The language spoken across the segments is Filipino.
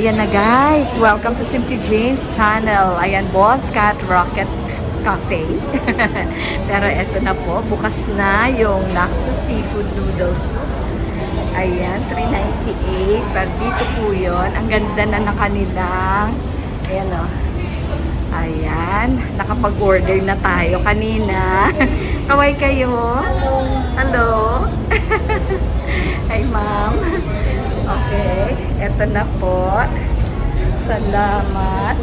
Ayan na guys, welcome to Simply Jane's channel. Ayan, Boss Cat Rocket Cafe. Pero eto na po, bukas na yung Laksa Seafood Noodles. Ayan, $3.98. Pero dito po yun. Ang ganda na ng kanilang. Ayan o. Ayan, nakapag-order na tayo kanina. Kaway kayo? Hello. Hello. Hi, ma'am. Okay, eto na po. Salamat.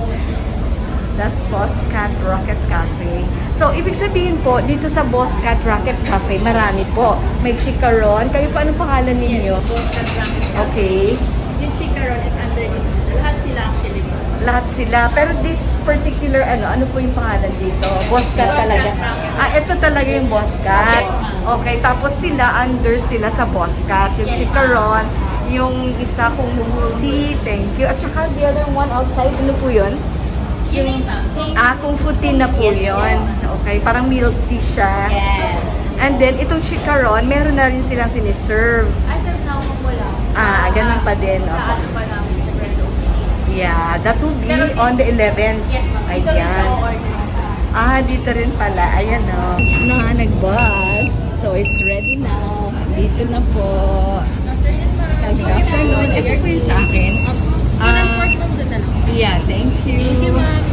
That's Boss Cat Rocket Cafe. So, ibig sabihin po, dito sa Boss Cat Rocket Cafe, marami po. May chicharron. Kayo po, anong pangalan ninyo? Boss Cat Rocket Cafe. Okay. Yung chicharron is under individual. Lahat sila actually. Lahat sila. Pero this particular, ano po yung pangalan dito? Boss Cat talaga. Ito talaga yung Boss Cat. Okay, tapos sila, under sila sa Boss Cat. Yung chicharron, yung isa kung tea, thank you. At saka the other one outside, ano po yun? Yung kung futi na po yun. Okay, parang milk tea siya. Yes. And then, itong chicharron, meron na rin silang siniserve. Serve na ako po lang. Ganun pa din. Sa ano pa lang, sa grand opening. Yeah, that will be on the 11th. Yes, ma'am. Dito rin siya order. Dito rin pala. Ayan o. Na, nag-bus. So, it's ready now. Dito na po. Good afternoon. Ito po yung sa akin. Yeah, thank you. Thank you, ma'am.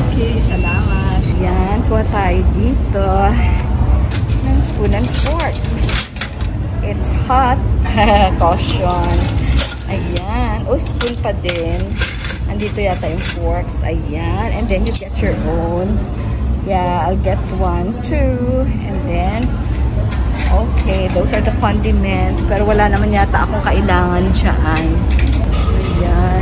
Okay, salamat. Yan, kuha tayo dito. Ng spoon and forks. It's hot. Caution. Ayan. Spoon pa din. Andito yata yung forks. Ayan. And then you get your own. Yeah, I'll get 1, 2. And then, okay, those are the condiments. Pero wala naman yata akong kailangan dyan. Ayan.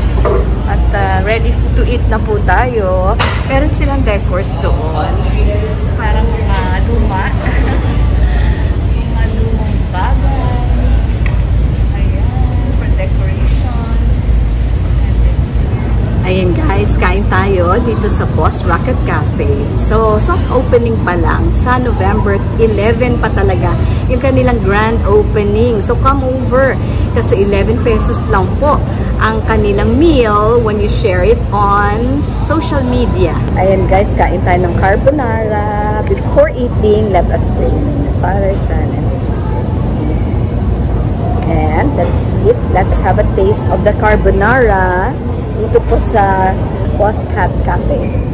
At ready to eat na po tayo. Meron silang decors doon. Parang mga luma. Mga lumang bagay. Ayan. For decorations. Ayan guys, kain tayo dito sa Boss Rocket Cafe. So, soft opening pa lang. Sa November 11 pa talaga yung kanilang grand opening. So, come over. Kasi 11 pesos lang po ang kanilang meal when you share it on social media. Ayan guys, kain tayo ng carbonara. Before eating, let us pray. Father, Son, and Holy Spirit. And let's eat. Let's have a taste of the carbonara dito po sa Boss Cat Cafe.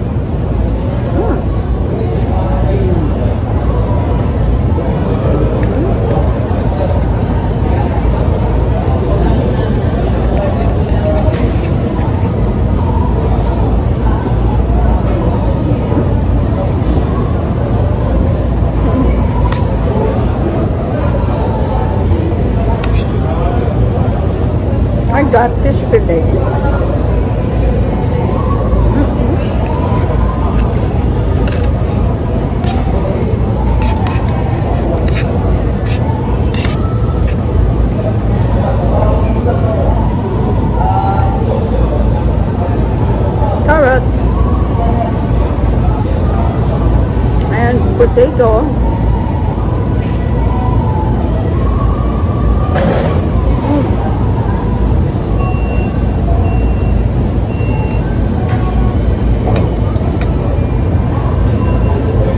I got fish fillet. Carrots and potato.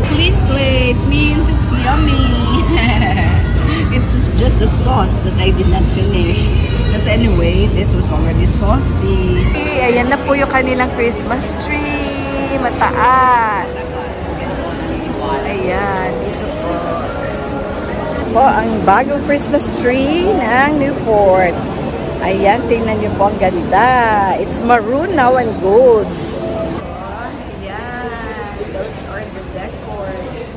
Clean plate means it's yummy. It was just the sauce that I did not finish. Because anyway, this was already saucy. Ayan na po yung kanilang Christmas tree. Mataas. Ayan, dito po. Po, ang bagong Christmas tree ng Newport. Ayan, tingnan niyo po, ang ganda. It's maroon now and gold. Ayan, those are the decors.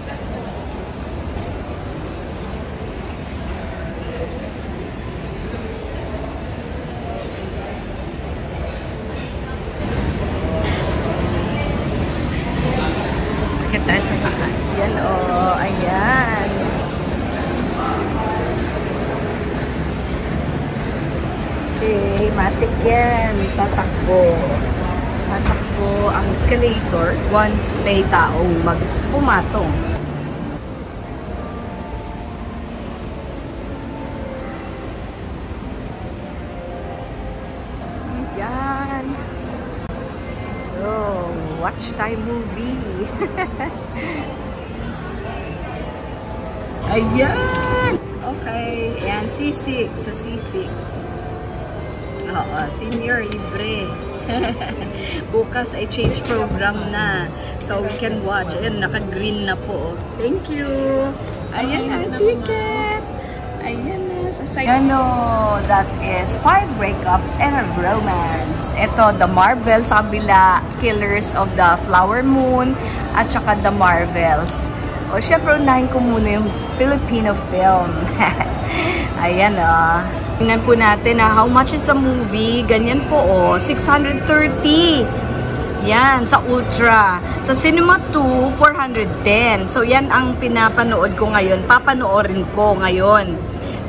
Tayo sa taas. Yan o. Ayan. Okay. Matik yan. Tatakbo. Tatakbo ang escalator once may taong magpumatong. Ayan. watch tayo movie. Ayan! Okay, ayan, C6, sa C6. Oo, senior, libre. Bukas ay change program na. So, we can watch. Ayan, naka-green na po. Thank you! Ayan ang ticket! Ayan na, sa side. Ano, that is 5 breakups and a romance. Ito, The Marvel, sa kabila, Killers of the Flower Moon, at saka The Marvels. O, syempre, unahin ko muna yung Filipino film. Ayan, tingnan po natin, how much is a movie? Ganyan po, 630. Yan, sa Ultra. Sa Cinema 2, 410. So, yan ang pinapanood ko ngayon. Papanoorin ko ngayon.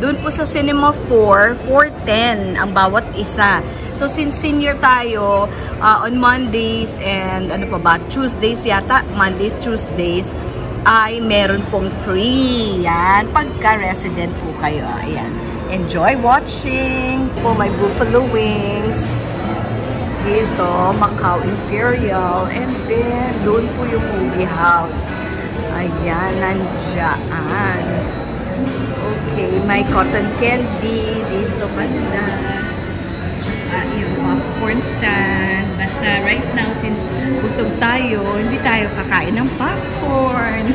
Doon po sa Cinema 4, 410 ang bawat isa. So, since senior tayo, on Mondays and ano pa ba, Tuesdays yata, Mondays, Tuesdays, ay meron pong free. Yan, pagka-resident po kayo. Ayan. Enjoy watching. Po, may buffalo wings. Dito, Macau Imperial. And then, doon po yung movie house. Ayan, nandiyan. Okay, may cotton candy. Dito banda. Yung popcorn stand. Basta right now, since busog tayo, hindi tayo kakain ng popcorn.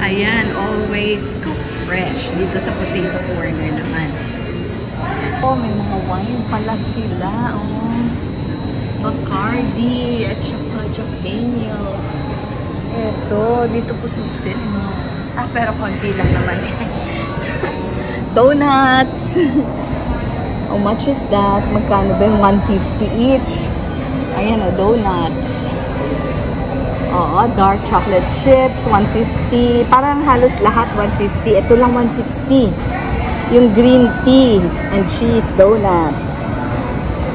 Ayan, always cook fresh. Dito sa potato corner naman. Oh, may mga wine pala sila. Oh, Bacardi at saka Jack Daniels. Eto, dito po sa cinema. Pero konti lang naman. Donuts. How much is that? Magkano ba yung 150 each? Ayan o, donuts. Oo, dark chocolate chips, 150. Parang halos lahat 150. Ito lang 160. Yung green tea and cheese donut.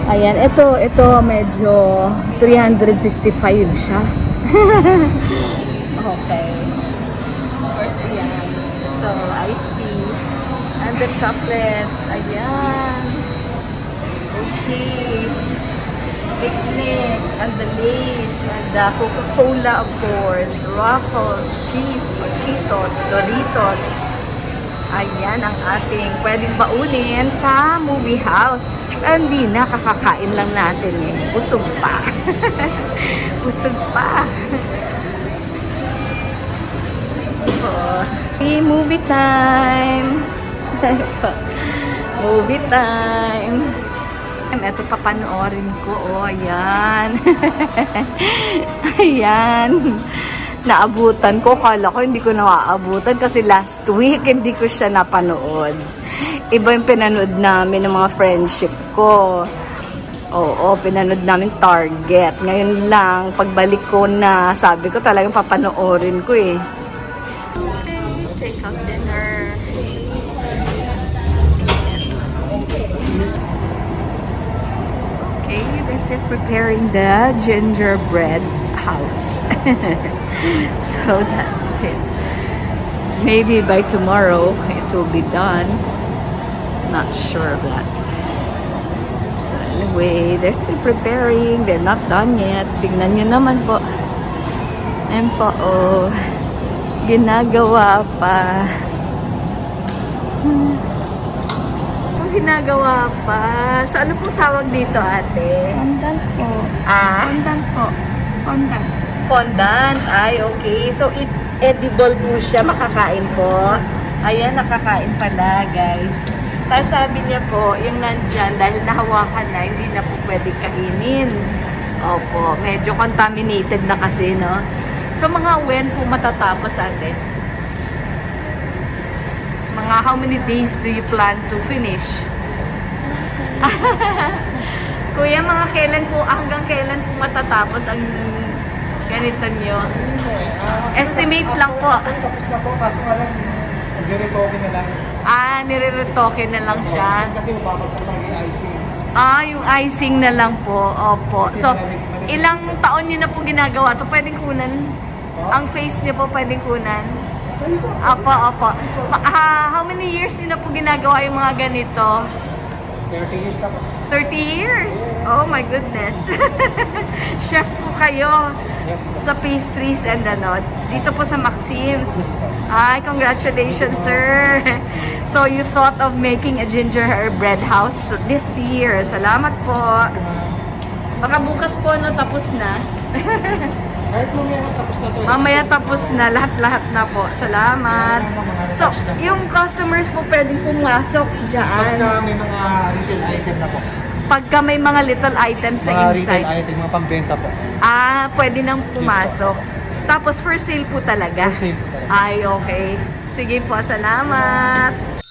Ayan, ito medyo 365 siya. Okay. First, yan. Ito, iced tea. And the chocolates. Ayan. Okay. Picnic. And the Lay's. And the Coca-Cola, of course. Ruffles, cheese, Cheetos, Doritos. Ayan ang ating pwedeng baunin sa movie house. Hindi na, kakakain lang natin eh. Busog pa. Busog pa. Okay, movie time. Movie time. Ito papanoorin ko. Oh, ayan. Ayan. Naabutan ko. Kala ko hindi ko naaabutan kasi last week hindi ko siya napanood. Iba yung pinanood namin ng mga friendship ko. Oo, pinanood namin Target. Ngayon lang, pagbalik ko na, sabi ko talagang papanoorin ko eh. Okay, take out dinner. Okay, this is preparing the gingerbread house. So that's it. Maybe by tomorrow it will be done. Not sure of that. So anyway, they're still preparing. They're not done yet. Tingnan nyo naman po. Ayan po, oh. Ginagawa pa. Ginagawa pa. So, ano pong tawag dito, ate? Fondant po. Fondant po. Fondant. Fondant. Ay, okay. So, edible po siya. Makakain po. Ayan, nakakain pala, guys. Tapos sabi niya po, yung nandyan, dahil nahawakan na, hindi na po pwede kainin. Opo. Medyo contaminated na kasi, no? So, mga when po matatapos, ate? Mga how many days do you plan to finish? Kuya, mga kailan po, hanggang kailan po matatapos ang ganito nyo? Estimate lang po. Tapos na po, kaso nga lang, nire-retoke na lang. Nire-retoke na lang siya. Kasi mababagsak lang yung icing. Yung icing na lang po. Opo. So, ilang taon nyo na po ginagawa? So, pwedeng kunan? Ang face niyo po pwedeng kunan? Opo, opo. How many years nyo na po ginagawa yung mga ganito? 30 years na po. 30 years? Oh my goodness. Chef po kayo Yes po. sa pastries and ano, dito po sa Maxim's. Yes po. Ay, congratulations, sir. So, you thought of making a gingerbread house this year. Salamat po. Baka bukas po, no, tapos na. Kahit mamaya na tapos na to. Mamaya tapos na, lahat-lahat na po. Salamat. So, yung customers po pwedeng pumasok dyan. Pagka may mga retail item na po. Pagka may mga little items Mga na retail inside. item, mga pambenta po. Ah, pwede nang pumasok. Tapos, for sale po talaga. For sale po talaga. Ay, okay. Sige po, salamat.